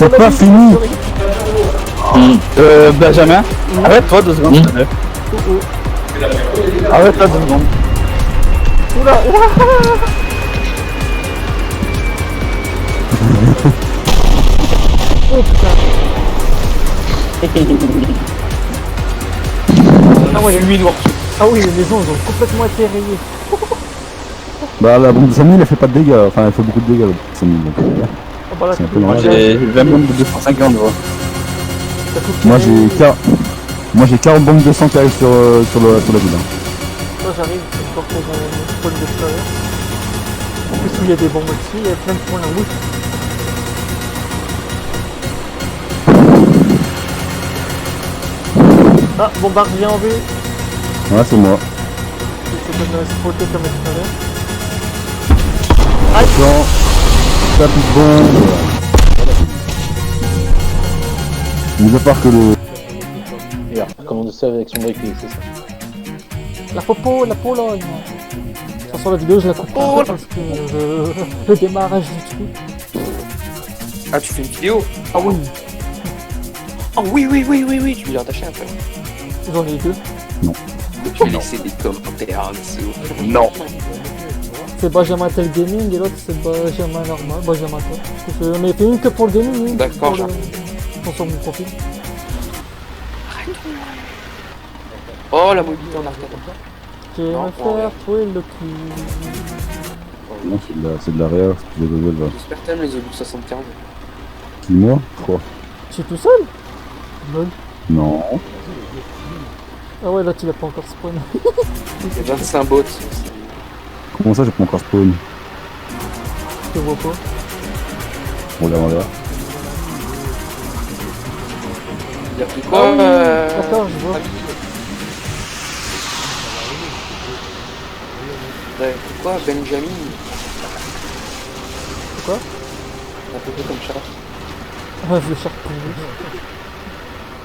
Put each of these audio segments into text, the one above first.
C'est pas fini. Benjamin, arrête-toi 2 secondes. Arrête-toi 2 secondes. Oula, oula. Oh putain. Ah ouais, ah oui, les maisons elles ont complètement été rayées. Bah la bombe de 5000 elle fait pas de dégâts, enfin elle fait beaucoup de dégâts la bombe de 5000 donc Ah bah là, c'est un peu Moi normal. j'ai 20 bombes de 250 gros. Moi j'ai 40 bombes de 100 qui arrivent sur la ville. Hein. Moi j'arrive, c'est encore pour mon spawn d'extérieur. En plus où il y a des bombes aussi, il y a plein de points là. Oui. Ah, bombardier en vue. Ouais c'est moi. C'est comme spoté comme extérieur. Attention, tapis de bombe. Mis à part que le... Regarde, comment de sauve avec son briquet, c'est ça. La Pologne. De toute façon la vidéo je la coupe pas parce que le démarrage du truc. Ah, tu fais une vidéo? Ah oui, Oh oui, tu veux l'attacher un peu. j'en ai deux. Tu veux laisser des commentaires en dessous. Non. C'est Benjamin Tel Gaming et l'autre c'est Benjamin normal, Benjamin Tel. J'en ai fait une que pour le gaming, une D'accord, pour sur mon profil. Oh, la mobilité en arcade. Je vais Non, me pour rien. faire trouver le cul. Non c'est de la réa, c'est de Google va. J'espère que t'aimes les obus 75. Qui moi? Quoi? Je suis tout seul? Lol. Non. Ah ouais là tu l'as pas encore spawn. Il y a 25 bots. Comment ça j'ai pas encore spawn? Je te vois pas. Regarde. Il a pris quoi Attends, je vois. T'as pris quoi, Benjamin? C'est quoi? Un peu comme ça. Ah je le cherche pour lui.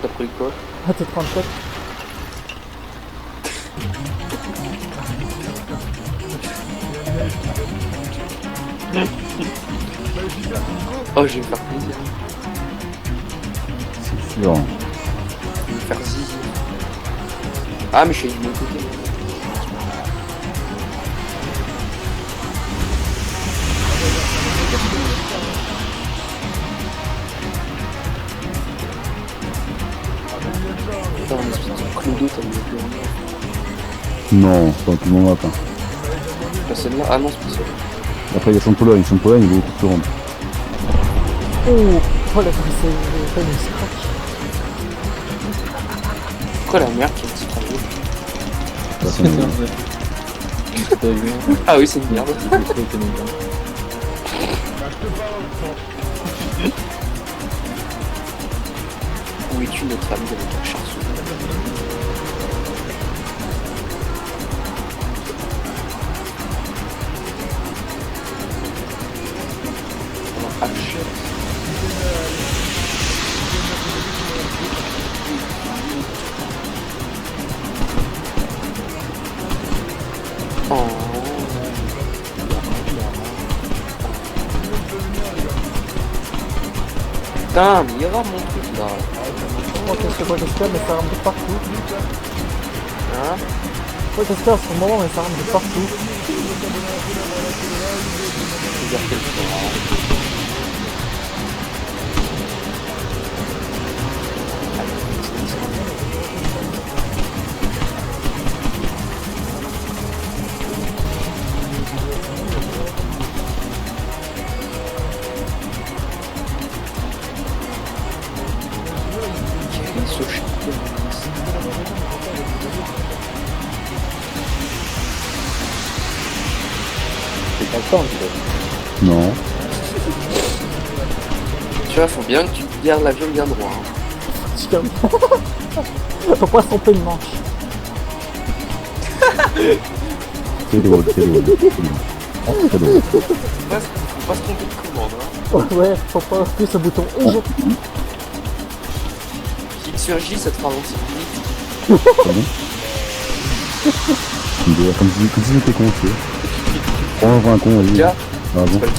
T'as pris quoi? Ah t'es 37. Oh, je vais me faire plaisir. C'est sûr. Je vais me faire zizi. Ah, mais je suis du bon côté. Putain, on espèce de clodo, t'as mis plus en Non, c'est pas tout le monde atteint. Pas celle-là? Ah non, c'est pas celle-là. Après il y a Champollion, il est beaucoup plus rond. Oh la c'est une scratch. Pourquoi la merde qui est petit travail? Ça, c'est T'as vu? Ah oui, c'est une merde. Où es-tu notre ami avec un charsou? Putain, mais il y aura mon truc là. Ok, je sais pas j'espère mais ça rentre de partout. Hein? Ouais j'espère à ce moment mais ça rentre de partout. C'est-à-dire quel temps? Ce chien. C'est pas le temps, tu Non. Tu vois, faut bien que tu gardes l'avion bien droit. Hein. Je calme. Faut pas se tromper une manche. C'est drôle. Très drôle. Faut pas se tromper de commande. Hein. Ouais, faut pas appuyer ce bouton éjecte. Clique sur J, ça te fera avancer vite. C'est bon. Comme si j'étais con, tu sais. Prends un con, vas-y. Tiens, Ah bon. c'est pas le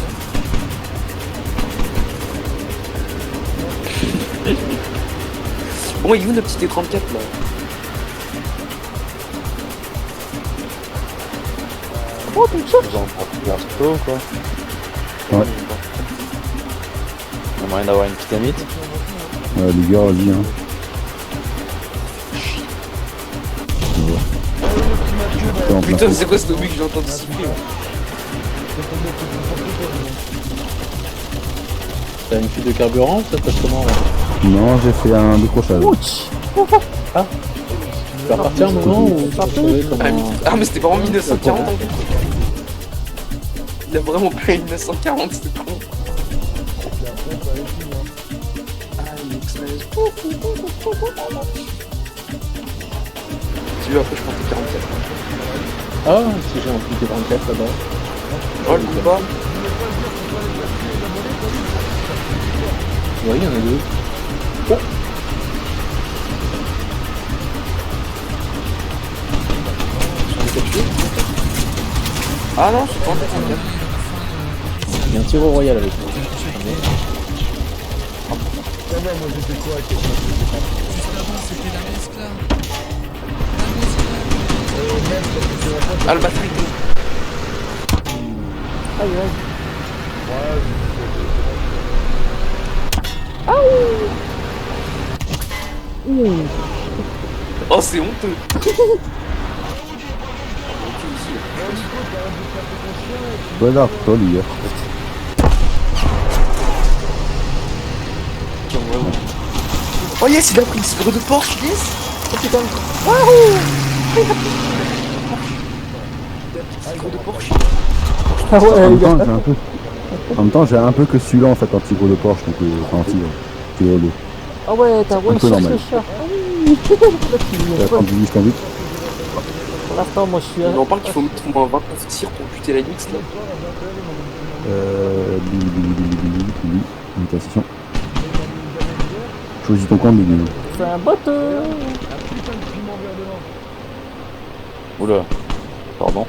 Bon, il est où notre petit écran de 4 là? Oh, tu me cherches? Ils ont un resto ou quoi? Ouais. Il y a moyen d'avoir une petite amite. Ouais, les gars, vas-y, hein. Ouais. Putain, c'est quoi ce lobby que j'ai entendu siffler? T'as une fuite de carburant, ça se passe comment là? Non, j'ai fait un décrochage. Ouch! Tu vas repartir un moment ou tu vas trouver comment... Ah, mais c'était vraiment 1940 en fait. Il a vraiment pris 1940, c'était con. Ah, il express. Tu veux, après je prends tes 44. Ah, si j'ai un fuite de 44 là-bas. Oh, le combat. Oui, il y en a deux. Ah non, c'est pas en fait, c'est bien. Il y a un tir au royal avec moi. Ah, le batterie. Aïe, aïe. Oh, c'est honteux. Bon alors, toi, les gars. Oh yes, il a pris une cidre de Porsche, yes. Oh putain. Cidre de Porsche. Ah ouais, En même il a... temps, j'ai un peu... En même temps, j'ai un peu que celui-là en fait, un petit gros de Porsche, donc enfin, un petit gros de... Ah ouais, t'as ouais, Un peu cherche normal. le chat. Ah oui. Là, tu Quand tu dis, je t'invite. Pour l'instant, moi, je suis... On en parle qu'il faut mettre au moins 29 tirs pour buter la Nix là. Billy, invitation. Choisis ton camp, Billy. C'est un bot. Oula. Pardon.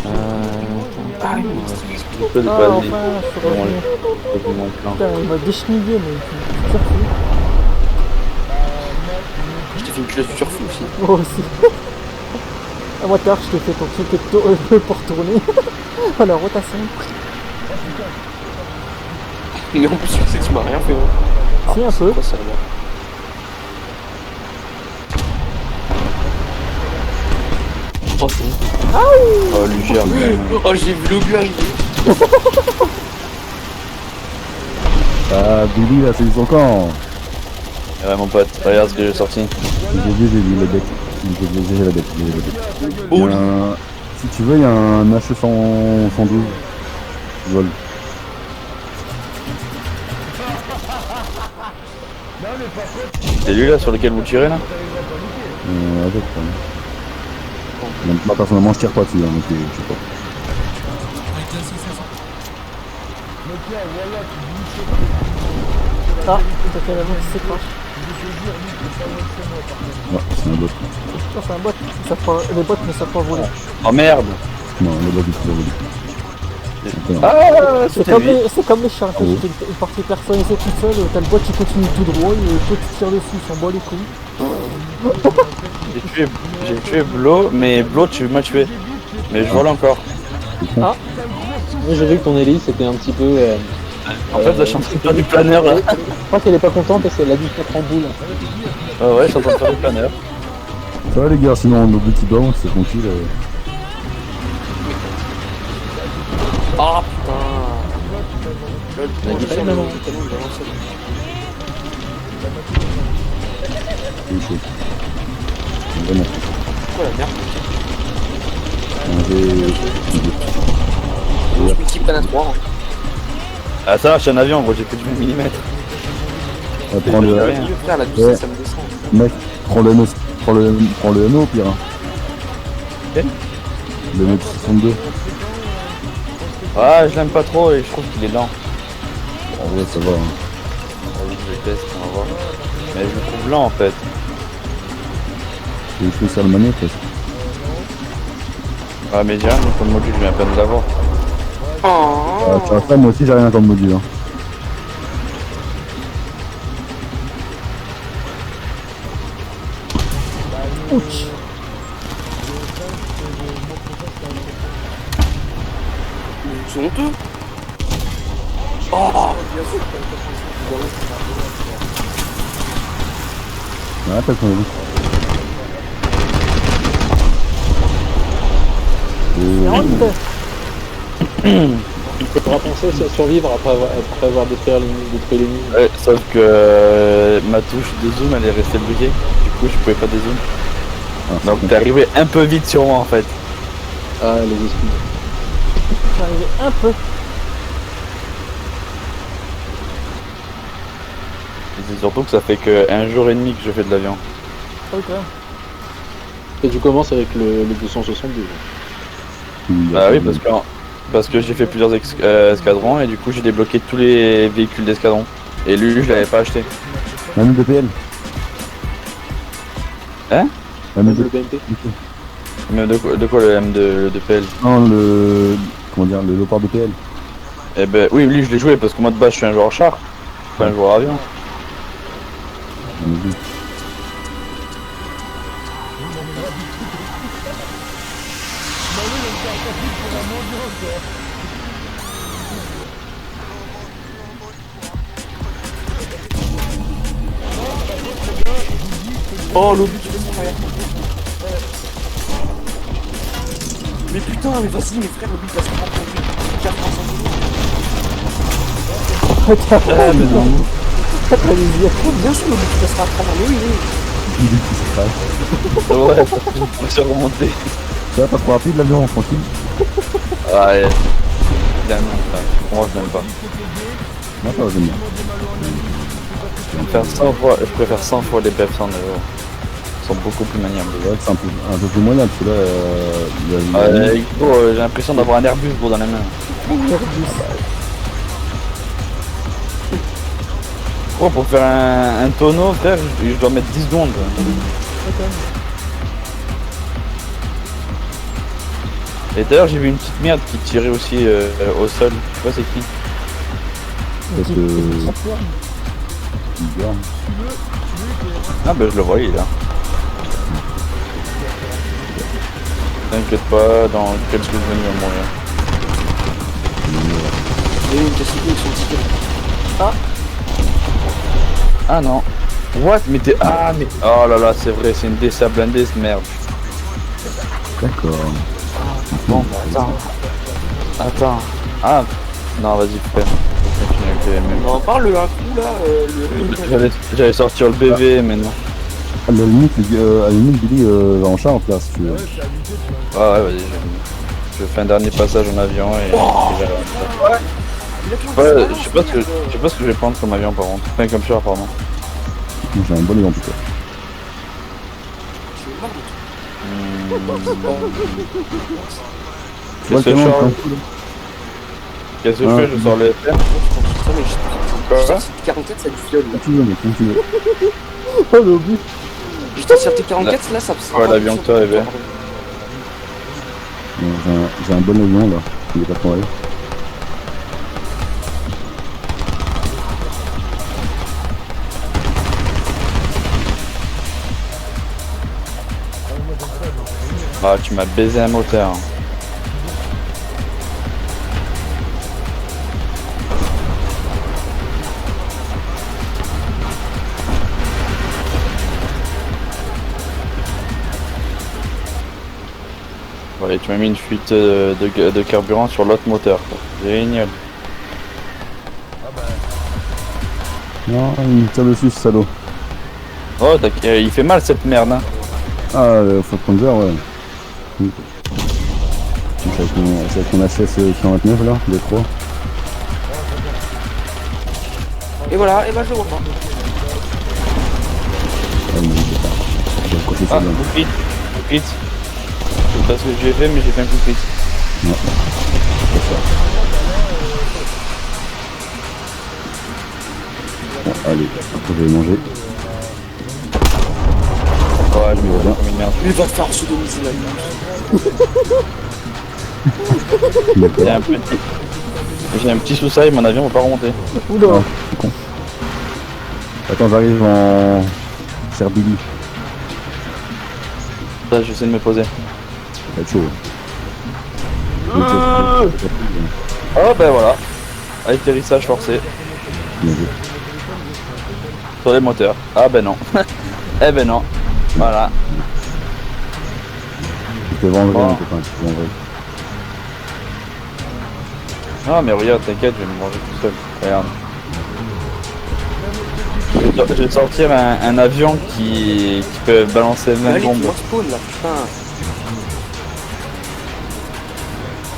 Ah, oui, Je peux le Ah, passer. enfin, je suis revenu. J'ai vu mon plan. Putain, il m'a déchenillé, mais tu surfais. je t'ai fait une classe du surf aussi. Moi aussi. À moi, tard, je t'ai fait ton truc pour tourner. À la rotation. Mais en plus, tu sais que tu m'as rien fait. Hein. Si, un peu. Quoi, ça, là oh, c'est bon. Oh, lui gère. Oh, j'ai vu l'obus arriver. Ah, Billy, là, c'est son camp. Ouais, mon pote, regarde ce que j'ai sorti. J'ai vu le deck. J'ai la deck. Oh, Il y a un... Si tu veux, il y a un H112 vol. C'est lui là sur lequel vous tirez là? Avec, moi, personnellement, je tire pas dessus, hein, donc je sais pas. Ah, t'as fait la main qui s'écroche. Ouais, c'est un bot. Non, c'est un bot. Les bots ne savent pas voler. Oh merde! Non, le bot, il faut voler. Ah, C'est comme les chats, quand tu fais une partie personnalisée tout seul, t'as le bot qui continue tout droit et toi tu tires dessus, il s'en bat les couilles. j'ai tué Blo, mais Blo tu m'as tué. Mais je vole encore. Ah, Moi j'ai vu que ton hélice c'était un petit peu... En fait, là, je suis en train de faire du planeur là. Je crois qu'elle est pas contente parce qu'elle a dû se mettre en boule. Ah ouais, je suis en train de faire du planeur. Ça va les gars, sinon nos petits bons, c'est tranquille. ah putain. On a dit pas les mêmes. C'est chaud. Vraiment. Pourquoi la merde? J'ai... Je m'équipe à 3. Ah ça, je suis un avion, gros, j'ai fait du mm. Prends le... rien. Frère, la 12 Ouais. ça me descend. Mec, prends le NO au pire. Hein. Ok. Le mec 62. Ah, je l'aime pas trop et je trouve qu'il est lent. En vrai, ça va. Hein. Vas-y, je le teste, on va voir. Mais je le trouve lent en fait. C'est une spéciale manette. Ah, mais j'ai rien comme module, je viens à peine de l'avoir. Oh. Tu vois ça, moi aussi j'ai rien comme module. Hein. Ouch. C'est honteux. Oh, Ouais, t'as ton avis. Honte. Il faudra penser à survivre après avoir détruit l'ennemi. Ouais, sauf que ma touche de zoom elle est restée bloquée. Du coup je pouvais pas dézoom. Ah, Donc t'es arrivé un peu vite sur moi en fait. Ah, les excuses. J'arrivais un peu. Et c'est surtout que ça fait que 1 jour et demi que je fais de l'avion. Ah oui, quand même. Et tu commences avec le 272. Bah oui parce que j'ai fait plusieurs escadrons et du coup j'ai débloqué tous les véhicules d'escadron. Et lui je l'avais pas acheté. Un de PL. Hein? Un Même de le BMP. Mais de quoi le M de PL? Non, le. Comment dire, le Leopard de PL. Eh ben oui lui je l'ai joué parce que moi de base je suis un joueur char. Pas un joueur avion. oh l'obus qui descend derrière. Mais putain, mais vas-y, mes frères, l'obus va se prendre pour lui. Bien sûr, l'obus qui va se prendre, mais oui, oui. Il dit qu'il se crache. Ouais, ça se remonter. Ça va pas trop rapide l'avion, tranquille. Ouais. J'aime ça. Moi je n'aime pas. Moi ça va, j'aime bien. Je préfère 100 fois les BF100 Ils sont beaucoup plus maniables. Ouais, c'est un peu plus moyen parce que là, J'ai l'impression d'avoir un Airbus gros dans la main. Oh, pour faire un tonneau, frère, je dois mettre 10 secondes. Et d'ailleurs, j'ai vu une petite merde qui tirait aussi au sol. Je sais pas c'est qui. parce que. Bizarre. Ah bah je le vois, il est là. T'inquiète pas, dans quelques secondes il va mourir. Il y a eu une cassette avec son ticket. Ah non. What? Mais t'es... Ah mais... Oh là là, c'est vrai, c'est une DSA blindée cette merde. D'accord. Bon, bah, attends. Ah, non, vas-y, fais. Continue avec les mêmes. On en parle un coup là, J'allais sortir le BV, mais non. À la limite, Billy va en char en place si tu veux. Ah ouais, vas-y, je fais un dernier passage en avion et... Ouais, je sais pas ce que je vais prendre comme avion par contre. Enfin, comme char, pardon. J'ai un bon avion en tout cas. Qu'est-ce que je fais? Qu'est-ce que je fais? Je sors les FR. Putain, mais j'ai 44, ça du fiole. Quand tu veux, mais quand tu veux. Oh l'obus. Putain, sur T44, là, ça Ouais, l'avion que toi, Eve. Bon, j'ai un bon avion là, il est pas trop mal. Ah, tu m'as baisé un moteur. Ouais, tu m'as mis une fuite de carburant sur l'autre moteur. Quoi. Génial. Non, il me tire dessus ce salaud. Oh, il fait mal cette merde. Hein. Ah, le Fort-Panzer, ouais. C'est avec mon HS-49 là, le 3. Et voilà, et bah je le vois pas. Ah, mais je sais pas. J'ai accroché ça Ah, bien. coup de pit. Je sais pas ce que j'ai fait, mais j'ai fait un coup de pit. Ouais. C'est ça. Bon, allez, après je vais manger. Ouais, je me vois bien comme une merde. Il va faire ce domicile J'ai un petit sous-sail, mon avion va pas remonter. Oula. Ah, c'est con. Attends, j'arrive en Serbie. Là, j'essaie de me poser. Ça va être chaud. Oh ben voilà. Atterrissage forcé Bien joué. sur les moteurs. Ah ben non. Eh ben non. Voilà. Tu te vendrais, Oh. mon copain, tu te vendrais. Ah mais regarde, t'inquiète, je vais me manger tout seul. Regarde. Je vais sortir un avion qui peut balancer 20 Allez, tu bombes. m'en spawn là, putain.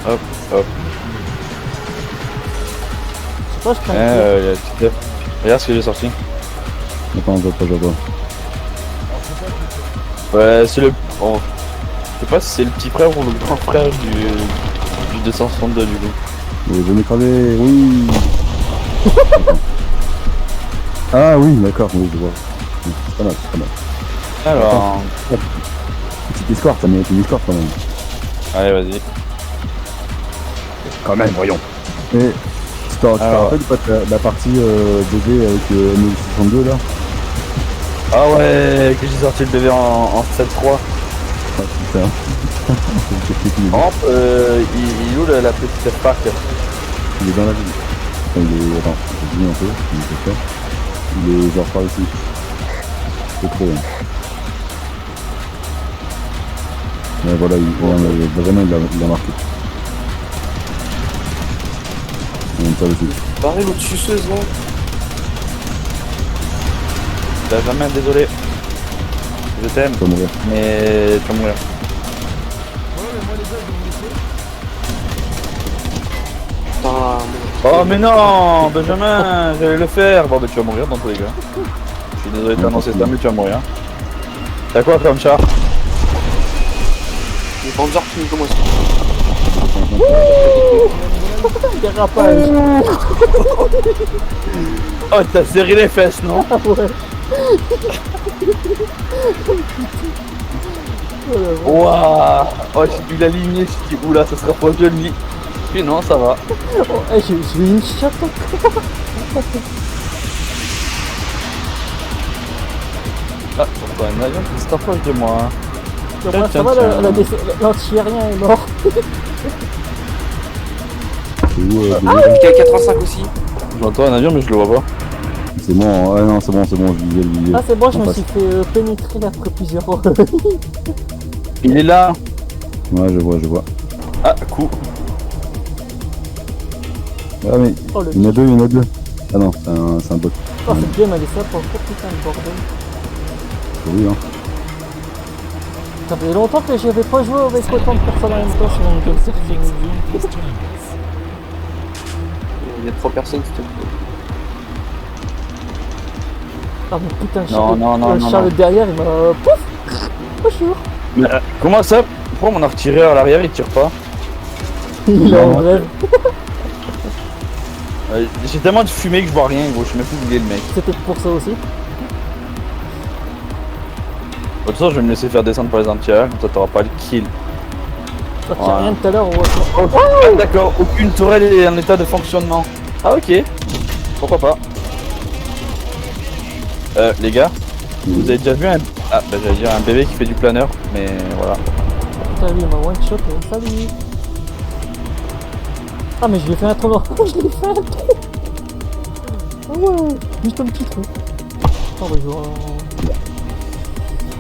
Hop, hop. Je sais pas, je prends Regarde ce que j'ai sorti. Attends, je vois pas. Ouais, c'est le... Oh. Je sais pas si c'est le petit frère ou le grand frère du 262 du coup. Je vais m'écraser, oui. Ah oui, d'accord, oui, je vois. C'est pas mal, c'est pas mal. Alors... Petite escorte, ça mérite une escorte quand même. Allez, vas-y. Quand même, voyons. Et tu te Alors. rappelles pas la partie DD avec ML62 là? Ah ouais, que j'ai sorti le bébé en 7.3. Ah putain. Par contre, il est où la petite Spark? Il est dans la ville. Enfin, il est... Attends, je dis un peu, il est fait. Il est genre par ici. C'est trop bien. Ouais, voilà, Benjamin il l'a marqué. On ça aussi. Pareil, l'autre suceuse là. Benjamin, désolé. Je t'aime, Tu vas mourir. mais tu vas mourir. Putain, Oh mais non, Benjamin, j'allais le faire. Bon bah tu vas mourir dans tous les cas. Je suis désolé de t'annoncer ça, mais tu vas mourir. T'as quoi comme char? les Panzer qui nous commencent. dérapage. Oh t'as serré les fesses, non? Ah ouais. Waouh. Oh j'ai dû l'aligner, je dis oula ça sera pas joli. Puis non ça va. Oh, j'ai eu une chatte encore. Ah pourquoi un avion qui se rapproche de moi hein. Au moins, ça va, l'anti-aérien est mort. C'est où Piqué à 85 aussi. J'entends un avion mais je le vois pas. C'est bon, ah non, c'est bon, je disais. Ah, c'est bon, je On me passe. suis fait pénétrer après plusieurs fois. Il est là. Ouais, je vois. Ah coup. Ah, mais Oh, le il y en a deux. Ah non, c'est un bot. Oh, c'est bien, mais ça pour trop putain de bordel. Oui, hein. Ça fait longtemps que j'avais pas joué avec autant de personnes en même temps sur une game set. Il y a 3 personnes qui te. Ah, mais putain, Non, Charles derrière, il m'a. Pouf. Bonjour. Mais, comment ça? Pourquoi mon artilleur à l'arrière il tire pas? Il est en Non. grève. J'ai tellement de fumée que je vois rien gros, je sais même plus où il est le mec. C'était pour ça aussi. De toute façon je vais me laisser faire descendre par les anti-aériens, comme ça t'auras pas le kill. Ça tient rien tout à l'heure. Ah, d'accord, aucune tourelle est en état de fonctionnement. Ah ok, pourquoi pas. Les gars, vous avez déjà vu un... Ah bah j'allais dire un bébé qui fait du planeur, mais voilà. Putain, lui, il m'a one shot. Salut. Ah, mais je lui ai fait un trou. Je lui ai fait un trou. Ah ouais, juste un petit trou. On va jouer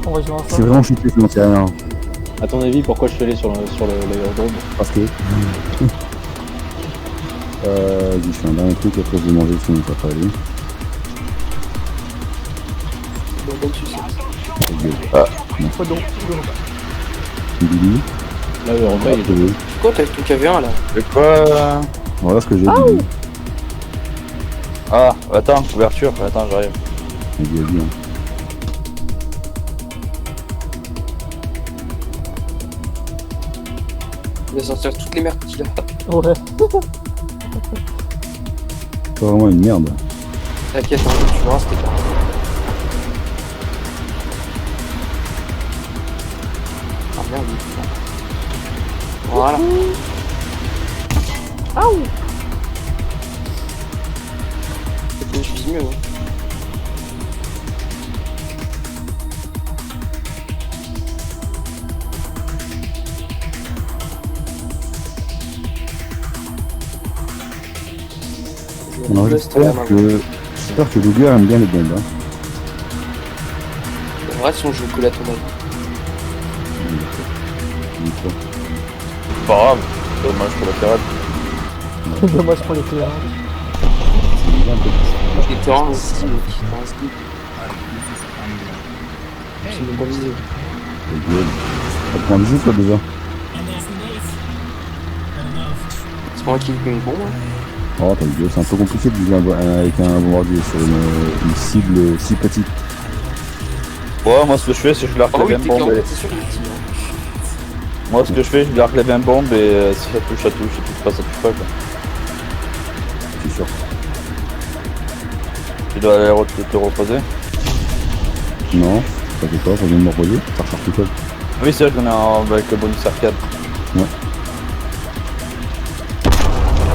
On va jouer C'est ensemble. vraiment chuté, sinon c'est rien. À ton avis, pourquoi je suis allé sur l'aérodrome? Parce que. Je fais un dernier truc, après je vais manger, sinon ça va pas aller. Bonne sucette. Pas donc. Billy, Là, le repas, il est je veux. Quoi, t'as ton KV1 là? De quoi? Voilà ce que j'ai dit. Ah, attends, couverture, attends, j'arrive. Il dit, hein. Il va sortir toutes les merdes qu'il a. Ouais. C'est pas vraiment une merde. T'inquiète, un jour tu verras, c'était pas. Ah merde, il est fort. Voilà. Peut-être que je vise mieux. Hein. Non, j'espère que Luger aime bien les bombes. Hein. En vrai, si on joue que la tournoi. Pas grave, dommage pour la carade. Dommage pour les terrains. Les terrains aussi, c'est une bonne idée. Ça prend 10 quoi déjà. C'est pas moi qui me bon, hein. Oh t'as gueule, c'est un peu compliqué de viser avec un bombardier sur une cible si petite. Ouais, moi ce que je fais, c'est que je largue Ah la oui, même t'es bombe. clairement, Et... c'est sûr qu'il est petit, hein. Moi ce que je fais, je largue la même bombe et si ça touche, ça touche. Si ça touche pas, ça touche pas quoi. C'est sûr. Tu dois aller te reposer. Non, t'inquiète pas, ça vient de me reposer, ça recharge tout seul. Oui, c'est vrai qu'on est avec le bonus arcade. Ouais.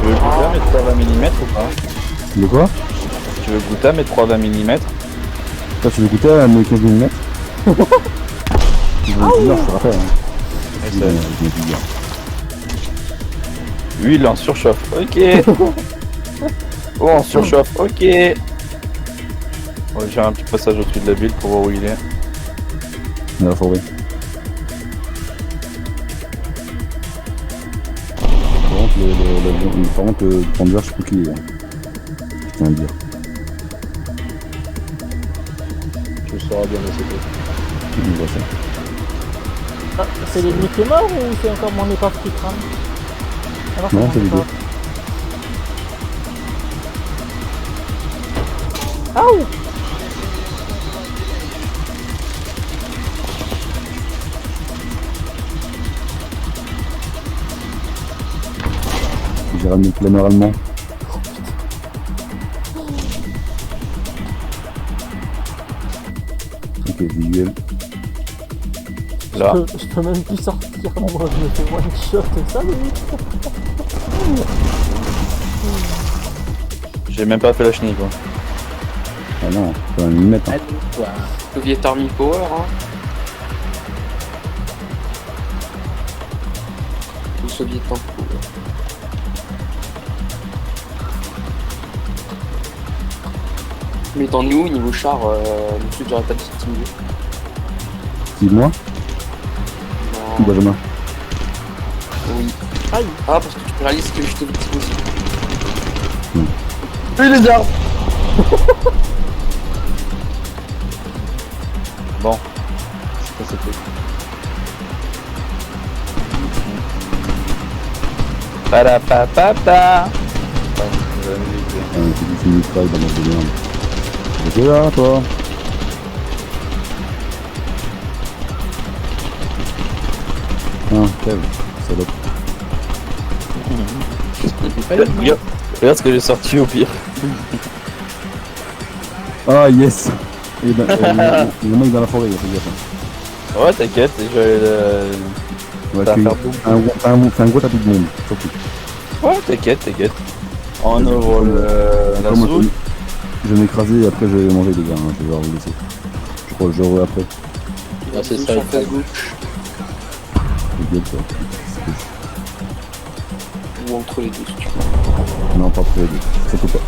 Tu veux goûter à mes 320 mm ou pas? De quoi? Tu veux goûter à mes 320 mm? Toi tu veux goûter à mes 15 mm? Tu veux le dire, je te rappelle. Hein. Et c'est- Je Lui il est en surchauffe, ok. Oh, en surchauffe, ok. On va faire un petit passage au-dessus de la ville pour voir où il est. dans la forêt. Par contre, le Panzer, je sais plus qui il est. Hein. Je tiens à le dire. Tu le sauras bien assez tôt. On voit ça. Ah, c'est l'ennemi qui est mort ou c'est encore mon épave qui crame? Alors, Non, mon c'est les épave. deux. Aouh! J'ai ramené le planeur allemand. Ok, visuel. Là. Je peux même plus sortir, moi je me fais one shot, ça oui. J'ai même pas fait la chenille quoi. Ah non, faut un millimètre. Hein. Soviet Army Power, hein. Le Soviet Tank Power. Mais t'en es où niveau char, monsieur, j'aurais pas de stimuler. Dis-moi, ou Non. Benjamin. Oui. Aïe! Ah, parce que tu réalises que je t'ai victime aussi. Oui les arbres. Bon. Je sais pas c'était. Parapapapa. C'est du film de travail dans notre merde. Ok là, toi. Ah, Kev, salope. Regarde ce que j'ai sorti au pire. Ah, yes. Et ben, il y en a dans la forêt, il y a fait gaffe. Ouais t'inquiète, je vais On va Ça va tuer faire un gros tapis de bombe, surtout. Ouais t'inquiète. On ouvre la Comme moi, soupe. je vais m'écraser et après je vais manger les gars, hein, je vais vous laisser. Je crois que je revois après. Ah, c'est ça, Sur il faut. Facebook C'est bien, ça. ou entre les deux, si tu veux. Non, pas après, surtout pas.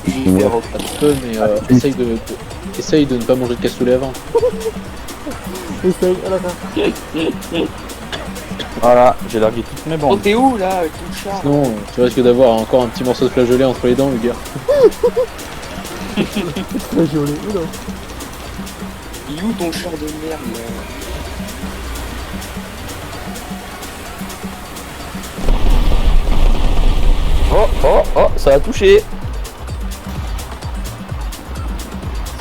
Je vais faire Un petit peu, mais essaye de ne pas manger de cassoulet avant. Essaye, ah d'accord. Voilà, j'ai largué toutes mes Oh, bombes. t'es où là avec ton char? Sinon, tu risques d'avoir encore un petit morceau de flageolet entre les dents, le gars. Très joli, oula. Il est où ton char de merde là? Oh, ça a touché.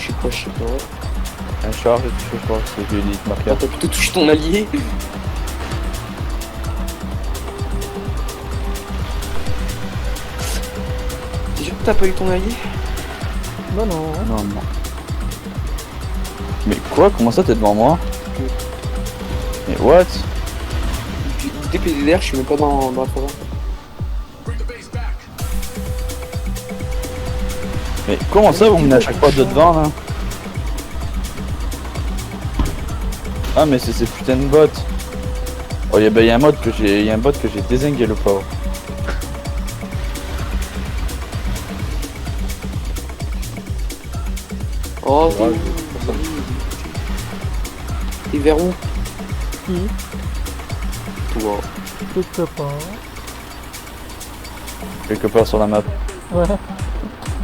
Je sais pas. Un char, j'ai touché, je crois, c'est que j'ai dit marqué. T'as plutôt touché ton allié. T'es sûr que t'as pas eu ton allié? Non, non. Non. Mais quoi? Comment ça t'es devant moi? Mais what? Du PDR, je suis même pas dans la forêt. Mais comment ça vous menez à chaque fois de devant là? Ah mais c'est ces putains de bots. Oh y a un bot que j'ai dézingué le pauvre. Oh, Ouais, t'es vers où? Qui Toi. quelque part. Quelque part sur la map. Ouais.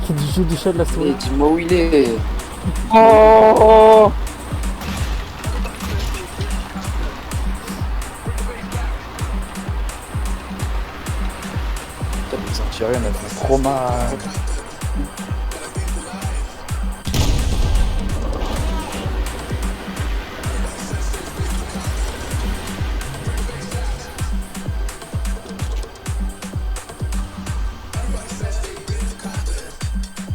Qui joue du chat de la souris. Et dis-moi où il est. Oh Thierry, on a fait trop mal.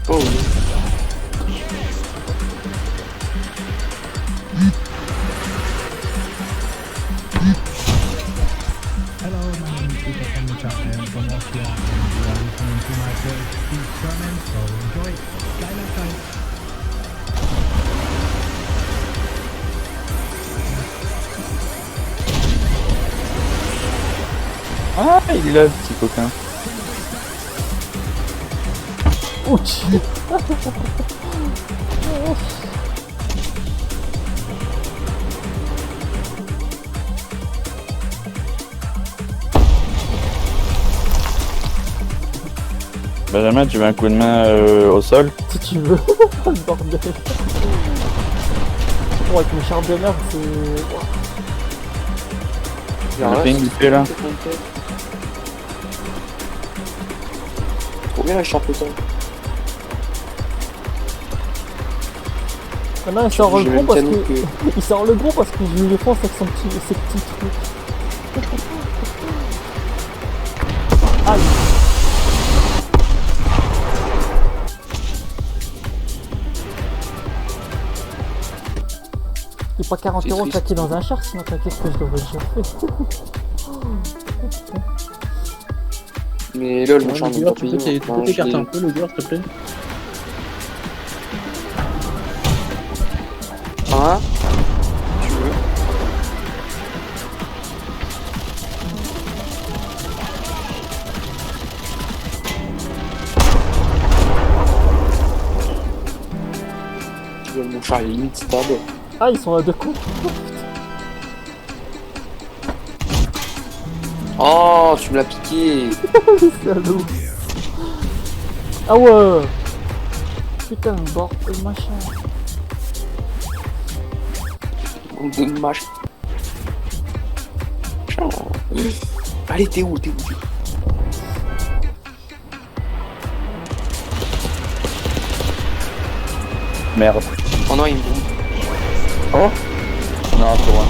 Oh oui. Hello, my name is Peter from the chat and from Austria, and you are listening to my first speech sermon, so enjoy. Geiler Zeit. Ah, il est là, le petit coquin. Ouch. Benjamin, tu veux un coup de main au sol? Si tu veux. Le bordel. Bon, avec mes charmes de merde, c'est... On a fait une buffet là. Trop bien la charpe ça. Maintenant, il sort le J'ai gros même parce canon que... Il sort le gros parce que je lui défonce avec ses petits trucs. Aïe. Il n'y a pas 40 C'est € triste. claqués dans un char, sinon t'inquiète que je l'aurais déjà fait. Mais lol, mon Ouais, charme le est gars, pas tu peux payé. t'écarter un peu, le gars, s'il te plaît. Hein? Tu veux? Mon char il est limite stable. Ah, ils sont à deux coups. Oh, tu me l'as piqué. Salaud. Ah ouais. Putain, bordel machin. On donne mâche. Allez, t'es où? T'es où? Merde. Oh non, il me bombe. Oh non, trop loin.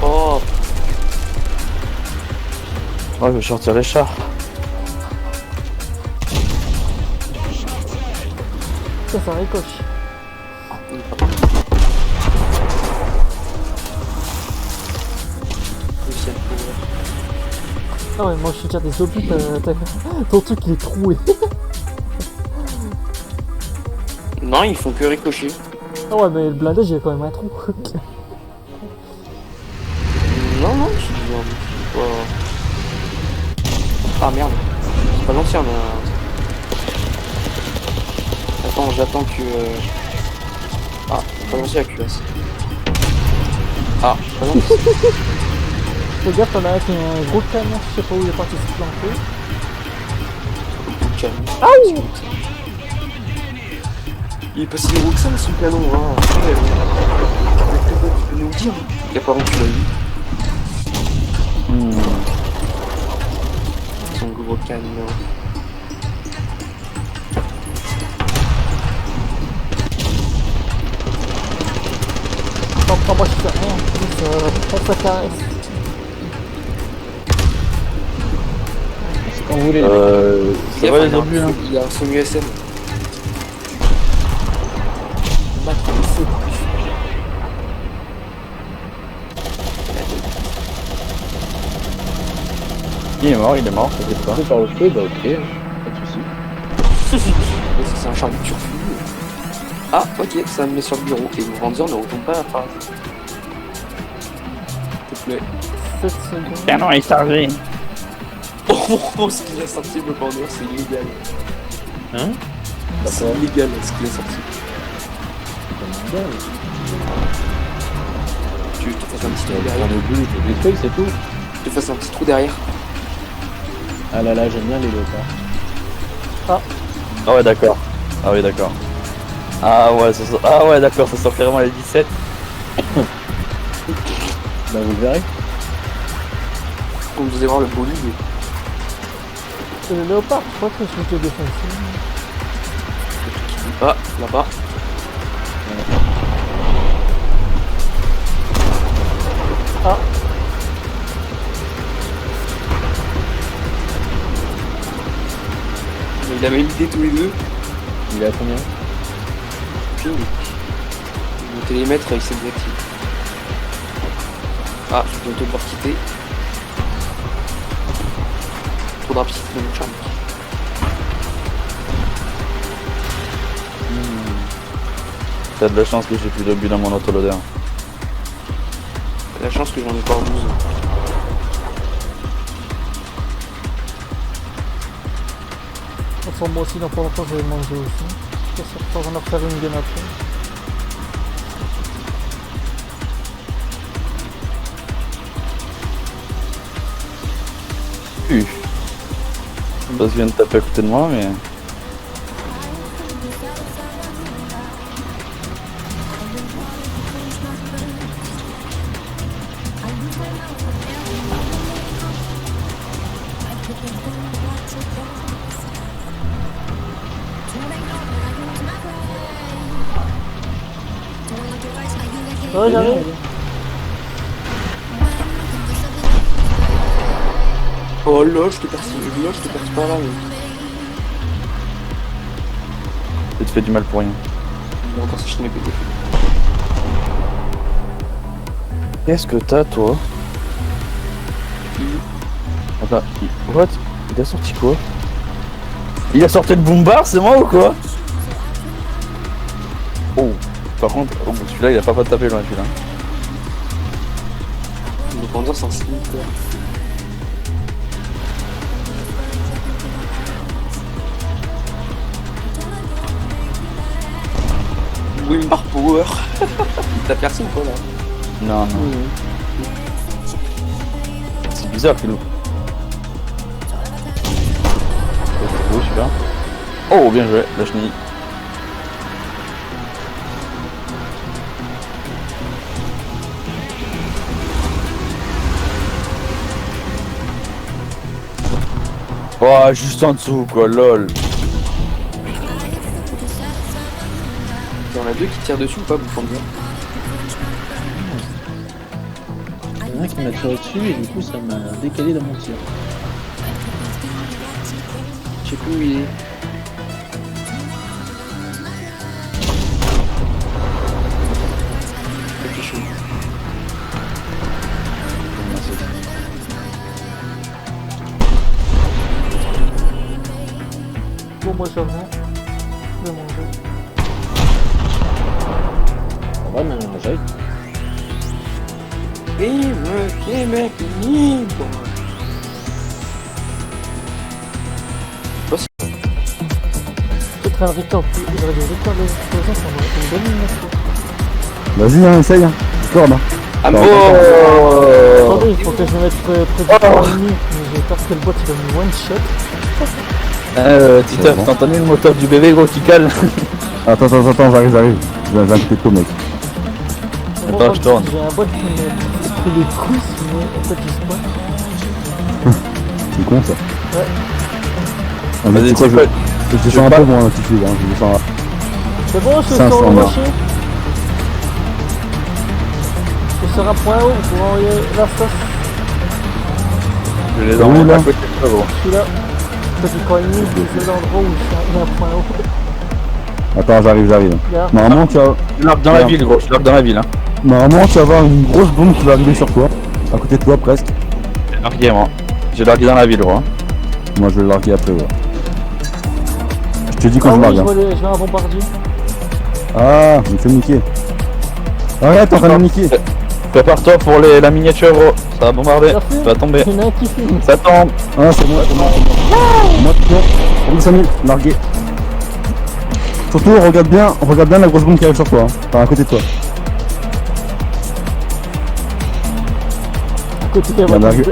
Oh, Oh, je vais sortir les chars. Ça ricoche. Ah ouais, moi je suis déjà des obus, ton truc il est troué. non, ils font que ricocher. Ah ouais, mais le blindage il y a quand même un trou. Non, non, je dis non, c'est pas... Ah merde, c'est pas l'ancien, mais... Attends, j'attends que... Ah, c'est pas l'ancien la culasse. Ah, c'est pas l'ancien. Fais gaffe, t'en as un qui a un gros canon, je sais pas où il est parti se planter. Canon. Ah oui. Il est pas si gros que ça, son canon, hein. Après, tu peux nous le dire, hein. Apparemment, tu l'as vu. Son gros canon. Attends, moi je fais rien, ça caresse. Quand vous voulez. Ça va les obus hein? Il a son USM. Il est mort, t'inquiète pas. Par le feu, bah ok, hein, pas de soucis. C'est un charme de turfu. Ah, ok, ça me met sur le bureau. Et le Ranzer ne retombe pas à la phrase. S'il te plaît. 7 secondes. Canon est chargé. Oh, ce qu'il a sorti le bandeur, c'est illégal. Hein? C'est illégal ce qu'il a sorti. Tu te fasses un petit trou derrière. Le but, les feuilles, c'est tout. Tu te fasses un petit trou derrière. Ah là là, j'aime bien les léopards. Ah ouais, d'accord. Ah oui, d'accord. Ah ouais, d'accord, ça sort carrément les 17. Bah vous le verrez. Donc vous allez voir le bolide. C'est le léopard, je crois que c'est celui qui est défoncé. Ah, là-bas. Ah, Il a même idée tous les deux. Il est à combien? Ping. Le télémètre il s'est désactivé. Ah, je vais bientôt devoir quitter. Trop de rapidité dans mon charme. T'as de la chance que j'ai plus de but dans mon autoloader. La chance que j'en ai encore 12. de toute façon, moi aussi, dans pas longtemps, je vais manger aussi. Je suis sûr qu'on va en refaire une game après. Parce qu'il vient de taper à côté de moi, mais. Ouais, j'arrive. Oh là, je t'ai perçu. Là, je t'ai perçu par là. Tu te fais du mal pour rien. Il a encore sa chaîne à péter. Qu'est-ce que t'as, toi? Attends, what? Il a sorti quoi? Il a sorti le boombar, c'est moi ou quoi? Oh, par contre, oh, celui-là il a pas tapé loin celui-là. Le bandeur c'est un sniper. Wimbar Power. T'as percé ou quoi là? Non, non. C'est bizarre, Philou. C'est beau celui-là. Oh, bien joué, la chenille. Oh, juste en dessous quoi, lol. Il y en a deux qui tirent dessus ou pas, vous pensez bien? Il y en a un qui m'a tiré dessus et du coup ça m'a décalé dans mon tir. Je sais plus où il est. C'est chaud. Bon, moi, je reviens. Je vais manger. On va manger. Vive Québec libre! Je train de record, j'aurais dû record les explosions, ça m'aurait fait une bonne animation. Vas-y, hein, essaye. Hein. Corde, hein. Ah bon! Attendez, il faut que je me mette près du point ennemi, mais j'ai peur que le bot il va me one shot. Titeuf, t'as entendu le moteur du bébé gros qui cale? Attends, j'arrive. J'ai un petit peu, mec. Attends, je tourne. J'ai un bot qui me fait les coups, mais en fait il spawn. C'est con ça. Ouais. Ah, mais Vas-y, tu sais quoi, tu je descends un peu moins l'altitude, hein. Je descends à... C'est bon, je 500 sors le mètres. rocher. Je sors un point haut pour envoyer la sauce. Je les Où, emmène là à côté de toi, gros. Celui-là, petit point ennemi, c'est l'endroit où il y a un point haut. Attends, j'arrive. Regarde. Normalement, tu vas... Je largue dans la ville, gros, je largue dans la ville, hein. Normalement, tu vas avoir une grosse bombe qui va arriver sur toi. À côté de toi, presque. J'ai largué, moi. J'ai largué dans la ville, gros. Moi, je vais le larguer après, ouais. Je te dis quand Ah je oui, largue. Hein. je vois un bombardier. Ah, il me fait niquer. Arrête, t'es en train de me niquer. Prépare-toi pour la miniature, gros. Ça va bombarder. Ça fume. Ça va tomber. Il y en a un qui fume. Ça tombe. Ah, c'est moi, c'est moi, c'est moi. Moi, pion. Allez, Samuel, largué. Surtout, regarde bien la grosse bombe qui arrive sur toi, hein. Enfin, à côté de toi. À côté, elle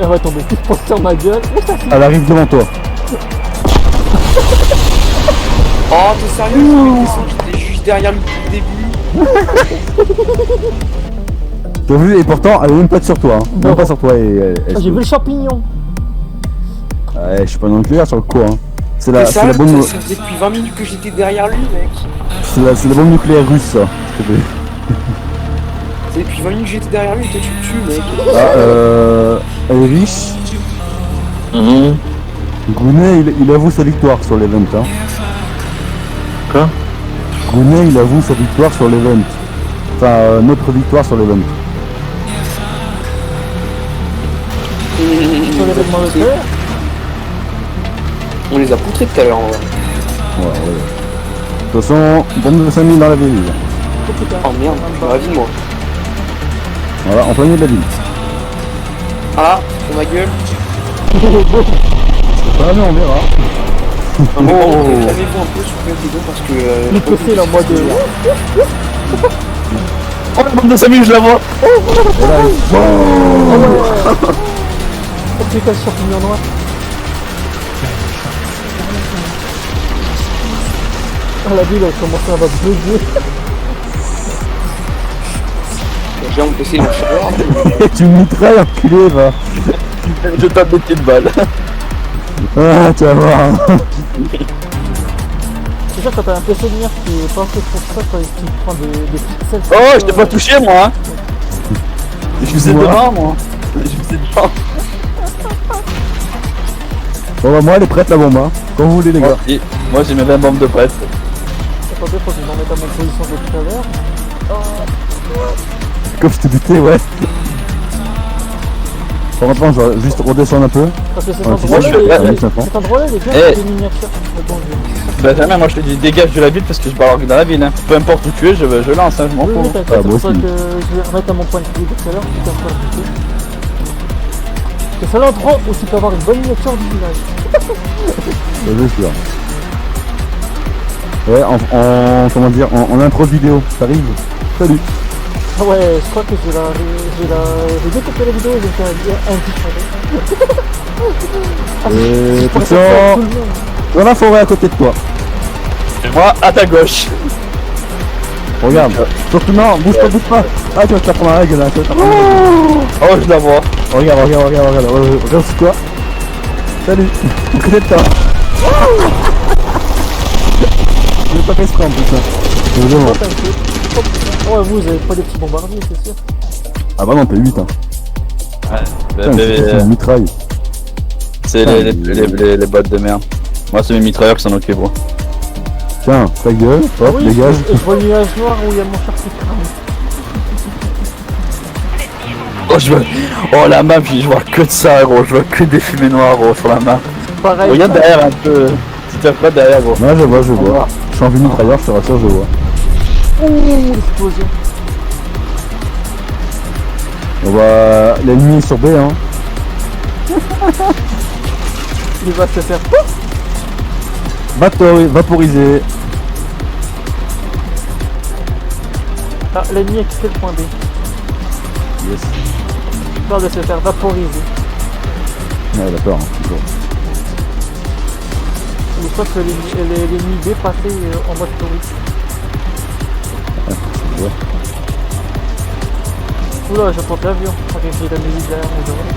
va tomber tout pour sur ma gueule. Oh, ça fume. Elle arrive devant toi. Oh, t'es sérieux? Mais j'étais juste derrière lui depuis le début. T'as vu, et pourtant, elle est même pas sur toi, hein. Non. Même pas sur toi, et Ah, j'ai vu le champignon. Ouais, je suis pas nucléaire sur le coup, hein. C'est T'es la sérieux? bombe, Ça faisait depuis 20 minutes que j'étais derrière lui, mec. c'est la bombe nucléaire russe, ça. s'il te plaît. C'est depuis 20 minutes que j'étais derrière lui, toi tu me tues, mec. Ah, elle est riche. Gounet, il avoue sa victoire sur l'event, hein. Quoi? Gounet, il avoue sa victoire sur l'event. Enfin, notre victoire sur l'event. Sur l'événement de terre. On les a poutrés tout à l'heure, en vrai. Ouais, ouais. De toute façon, bombe de 5000 dans la ville. Oh putain. Oh merde, dans la vie, moi. Voilà, en plein milieu de la ville. Ah, pour ma gueule. Ah mais on verra. Calmez-vous un peu sur le bidon parce que. Il peut faire la moi de. Oh, la bombe de Samuel, je la vois. Et là, Oh putain, le champignon noir. Ah, la ville elle commence à bugger. J'ai mon PC, il marche pas. tu me mitrailles, enculé, va. Je tape des petites balles. Ah, tu vas voir. C'est ça quand t'as un PC de mire qui est pas fait pour ça, quand tu prends des pixels. Oh, je t'ai pas touché, moi. Hein. Je faisais Moi. devant, moi. Je faisais devant. Bon, bah, moi, elle est prête, la bombe, hein. Quand vous voulez, les gars. Moi, j'ai mes 20 bombes de prête. Attendez, faut que je m'en mette à mon position de tout à l'heure. Comme je te doutais, ouais. Pour l'instant, je vais juste redescendre un peu. Parce que cet Ouais, endroit-là, je fais- cet endroit-là, il est bien Eh. avec des miniatures. Mais bon, Bah, jamais, moi, je te dis dégage de la ville parce que je balance dans la ville. Hein. Peu importe où tu es, je lance, hein, je m'en oui, fous. oui, t'inquiète, Ah, c'est moi pour ça aussi. que je vais remettre à mon point de vue tout à l'heure, tout un point de vue. C'est le seul endroit où tu peux avoir une bonne miniature du village. C'est sûr. Ouais, comment dire, en intro vidéo, ça arrive. Salut. Ah ouais, je crois que j'ai découpé la vidéo et j'ai fait un petit Et pour attention, tout le monde. dans la forêt à côté de toi. Et moi, à ta gauche. Regarde. Surtout non, bouge pas. Ah, tu vas te la prendre à la gueule, là. Tu vas te la prendre à la gueule. Oh, je la vois. Regarde. Regarde sur toi. Salut. À côté de toi. Je vais pas fait exprès en plus, hein. Évidemment. Oh, t'inquiète. Oh, putain. Ouais, vous avez pas des petits bombardiers, c'est sûr. Ah bah non, t'es 8, hein. Putain, c'est une mitraille. C'est les bottes de merde. Moi, c'est mes mitrailleurs qui s'en occupent. Moi. Tiens, ta gueule, hop, Oui, dégage. je vois le nuage noir où il y a mon char qui crame. Oh, la map, je vois que de ça, gros. Je vois que des fumées noires, gros, sur la map. Pareil. Regarde derrière un peu. Tu te pas derrière, gros. Ouais, je vois. Je suis en vue mitrailleur, je te rassure, je vois. Ouh, l'explosion. On va... L'ennemi est sur B, hein. Il va se faire. Vaporiser. Ah, l'ennemi a quitté le point B. Yes. Peur de se faire vaporiser. Ouais, d'accord. Hein, toujours. Je crois que l'ennemi B passait en mode touriste. Je vois. Oula, j'entends l'avion. J'ai la musique derrière mes oreilles.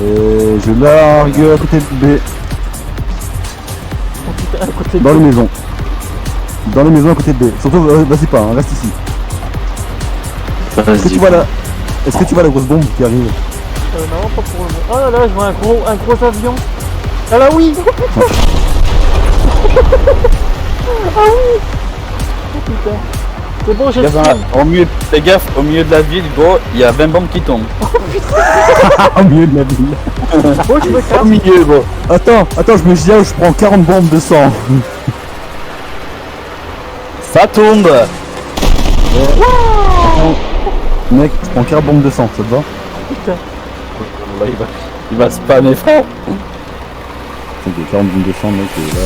Et je largue à côté de B. Oh putain, à côté de Dans les maisons. Dans les maisons à côté de B. Surtout, vas-y pas, hein, reste ici. Est-ce que tu vois la grosse bombe qui arrive? Non, pas pour le moment. Oh là là, je vois un gros avion. Ah là oui. Ah oui. Oh putain. C'est bon, j'ai Fais gaffe, au milieu de la ville, gros, il y a 20 bombes qui tombent. Au milieu de la ville. Oh, je me casse. Au milieu, gros. Attends, je me dis, je prends 40 bombes de sang. Ça tombe. Mec, tu prends 40 bombes de sang, ça te va? Putain. Là, il va spammer fort. Ok, 40 bombes de sang, mec, et là,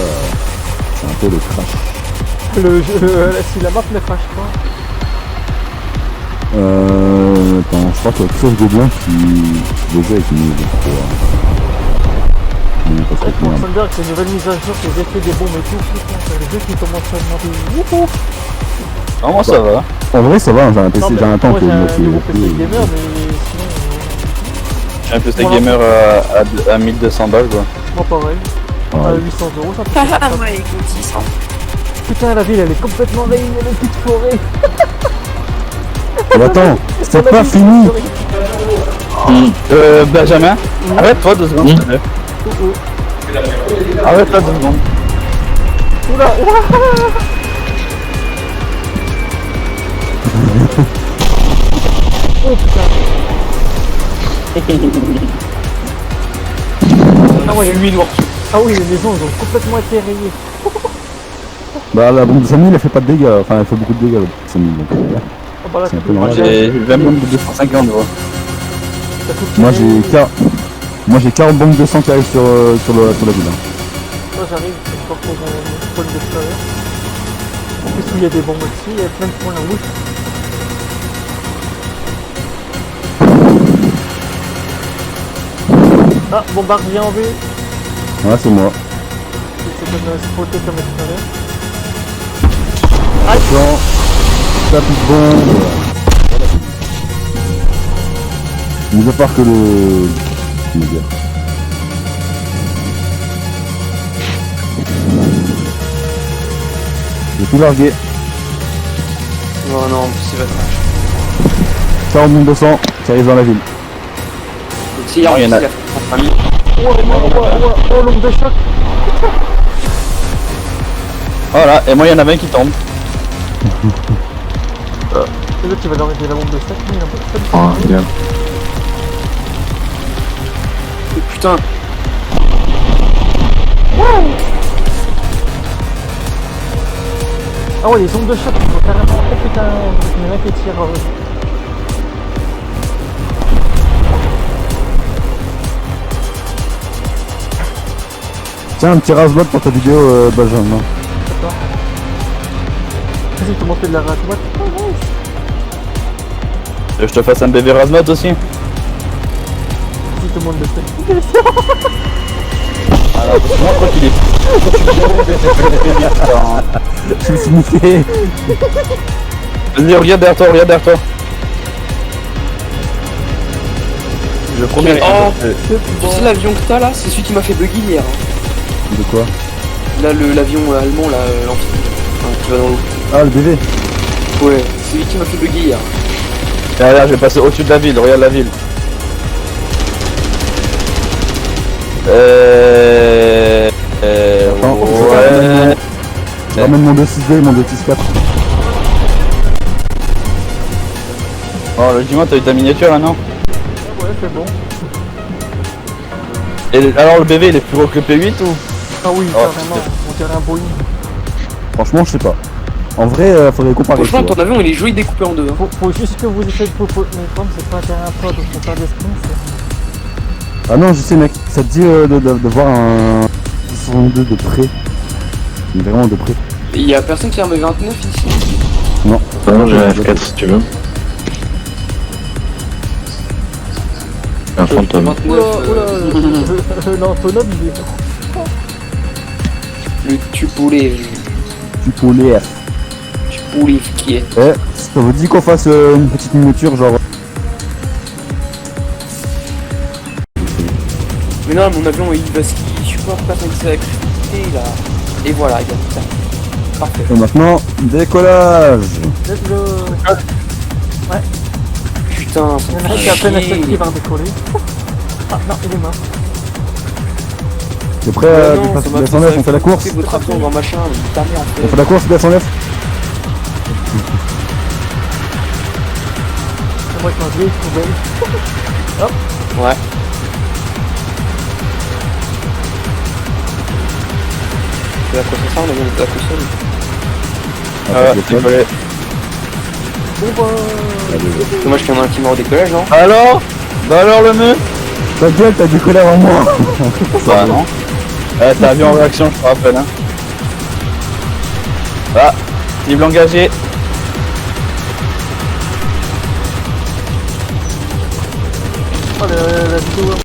c'est un peu le crash. Si la map ne crache pas. Attends, je crois qu'il y a quelque chose de bien qui déjà avec une mise. Mais parce que Avec mon Thunder, avec les nouvelles mises à jour, les effets des bombes et tout, putain, c'est le jeu qui commence à demander. Wouhou. Non, moi ça va. En vrai, ça va, j'ai un PC, Non, mais j'ai un temps moi, que j'ai un qui- nouveau PC qui- gamer, mais sinon. J'ai un PC Voilà. gamer à 1200 balles quoi. Moi pareil. Ouais. À 800 euros, ça peut Ah ouais, il coûte 600. Putain, la ville elle est complètement réunie, elle est petite forêt. Mais attends, c'est On a pas vu, fini! Benjamin, arrête-toi 2 secondes. s'il te plaît. Arrête-toi 2 secondes. Oula, oula. Oh putain. Ah ouais, ah oui, les maisons elles ont complètement été rayées. Bah la bombe de 5000 elle fait pas de dégâts, enfin elle fait beaucoup de dégâts la bombe de 5000 donc Ah bah là, c'est un t'as peu tout- normal. J'ai 20 bombes de 250 vois. t'as tout Moi tiré. j'ai 40 bombes de sang qui arrivent sur la ville. Hein. Moi j'arrive, je repose mon spawn d'extérieur. En plus, il y a des bombes aussi, il y a plein de points rouges. Ah, bombardier en V. Ouais c'est moi. C'est comme spoté comme extérieur. Attention, tapis de bombe. Mis à part que le... comment dire. J'ai tout largué. Non, non, en plus, c'est pas 40 bombes de sang qui arrivent dans la ville. Si, il y en a. Oh, l'ombre de choc. Voilà, et moi il y en avait un qui tombe. Et là, tu vas leur aider la bombe de choc, mais il en peut pas. Ah, bien. Putain, Ah ouais, les ombres de choc, il faut carrément. Oh putain, il y en a qui tire. Tiens un petit rase pour ta vidéo Benjamin. D'accord. Vas-y, comment on fait de la rate? Je te fasse un bébé Razmat aussi. Si tout le monde le fait. Moi je crois qu'il est. Je me suis niqué. Vas-y, regarde derrière toi, regarde derrière toi. Je promets. Oh, tu sais l'avion que t'as là, c'est celui qui m'a fait buggy hier. Hein. De quoi? Là, l'avion allemand, là, qui va dans l'eau. Ah le BV. Ouais, c'est lui qui m'a fait buggy hier. Derrière, je vais passer au-dessus de la ville, regarde la ville. Attends, Ouais. je ramène mon 2.6D et mon 2.6.4. Oh, dis-moi, t'as eu ta miniature là, non? Ouais, c'est bon. Et alors, le BV il est plus gros que le P8 ou? Ah oui, Oh, carrément, on dirait un Boeing. Franchement je sais pas. En vrai faudrait comparer. Franchement, tu vois. ton avion il est joli découpé en deux. Hein. Faut juste que vous essayez de proposer. Mais comme c'est pas un terrain plat, donc faut faire des sprints. Ah non je sais mec, ça te dit de voir un 62 de près. Mais vraiment de près. Il y a personne qui a un M29 ici. Non. Non, j'ai un F4 si tu veux. Un fantôme. 29, Oula, l'Antonov il est. le tupoulet. Tu peux l'air. Tupoulet qui est. Eh, ça vous dit qu'on fasse une petite miniature genre. Mais non, mon avion il parce qu'il supporte pas tant que ça l'électricité là. Et voilà, il y a tout ça. Parfait. Et maintenant, décollage. Putain, Il y en a un qui a à peine acheté qui va décoller. Ah non, il est mort. T'es prêt à BS109, on fait la course? Votre avion dans machin, ta mère en On fait. fait la course BS109? C'est moi qui m'en vieille poubelle. Ouais. C'est à quoi ça sert, on a bien la console. Ah, décollé. Bon bah... C'est dommage qu'il y en a un qui meurt au décollage, non? Alors le nœud? Ta gueule, t'as décollé avant moi. Bah non. T'as vu en réaction, je te rappelle. Hein. Ah, cible engagée. Oh, la vidéo